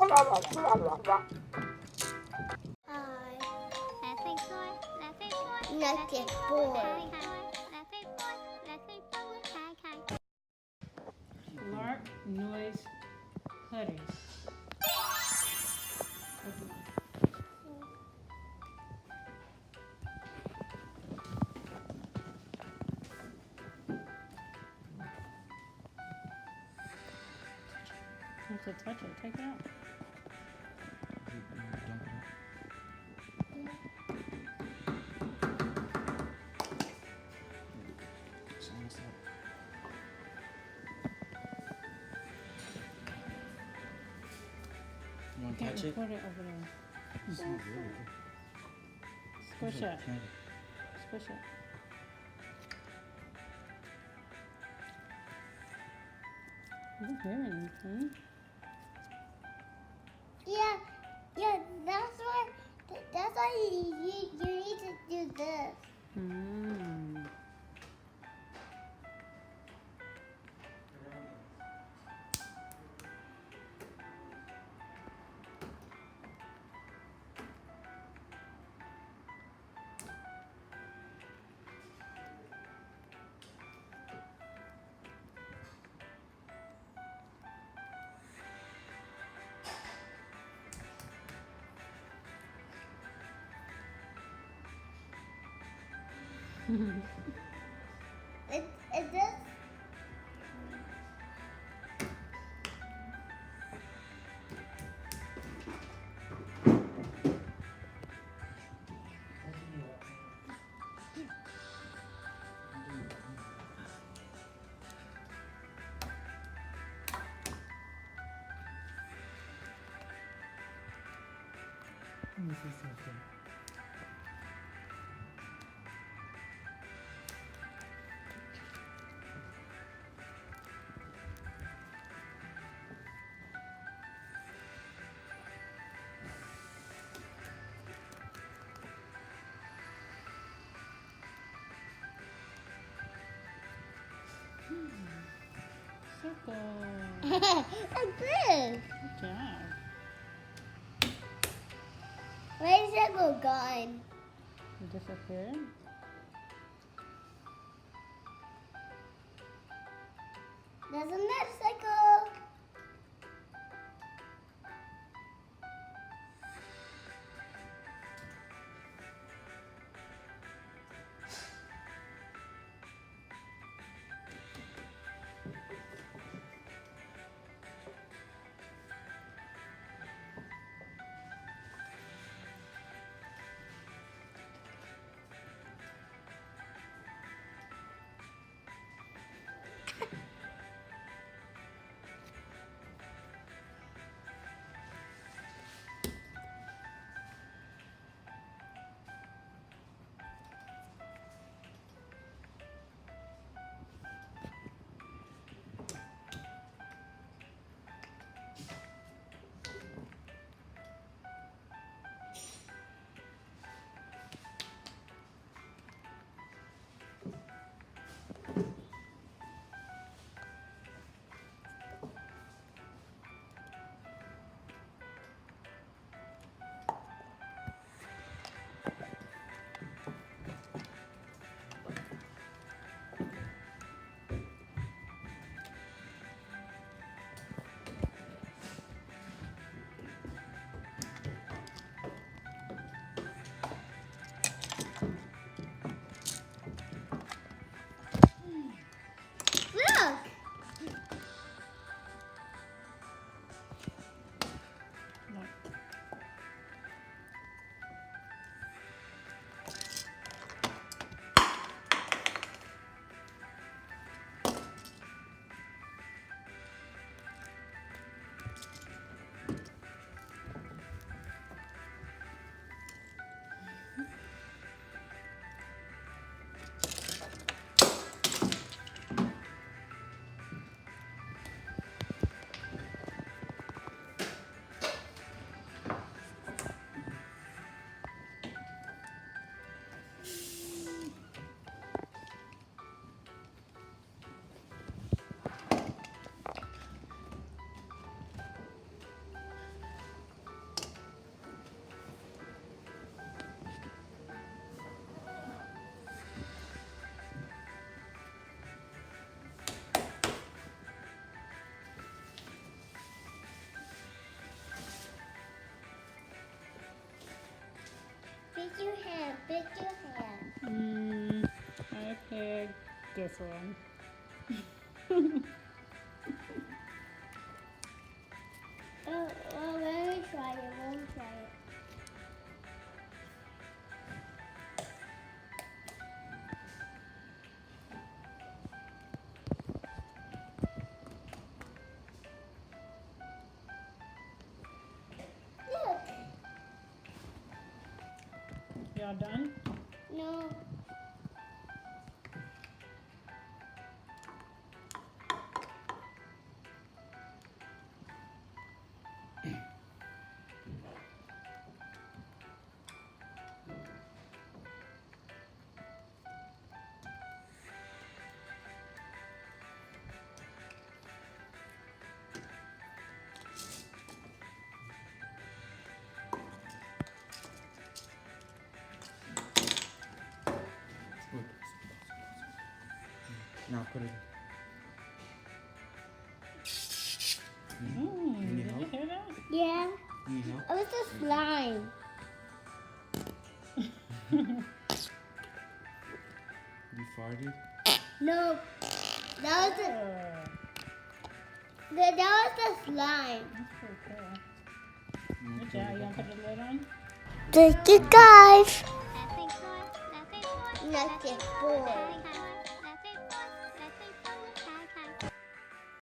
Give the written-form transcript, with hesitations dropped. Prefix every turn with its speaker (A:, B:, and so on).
A: Hi.
B: Let's say boy. Let's say boy.
A: Not yet born.
B: Hi, hi. Let's say boy. Let's say boy. Hi, hi.
C: Lark noise hoodies. Open it. You have to touch it. Take it out.
D: You want to
C: Can't
D: touch it?
C: put it over there.
D: It's not really.
C: Squish it.
D: Candy.
C: Squish it. I don't hear anything.
A: Yeah, that's why you need to do this.
C: Mm.
A: It does.
D: Let me see something.
C: Circle.
A: Like this.
C: Good job.
A: Where's circle gone?
C: You disappeared?
A: There's another circle. pick your hand.
C: I picked this one.
A: Oh, well, let me try it. Let me try it. Look.
C: Y'all done?
A: No.
D: Look. Now put it. Need
C: Did you
D: help?
C: hear that?
A: Yeah.
D: Need help?
A: It was a slime.
D: You farted?
A: No. That was that was the slime.
C: That's pretty cool.
D: You want
C: Good
D: to
C: job.
D: put
C: You
D: it
C: want to
D: back
C: put the lid on?
A: Thank you guys.
B: Nothing more, nothing more,
A: Nothing more.
B: nothing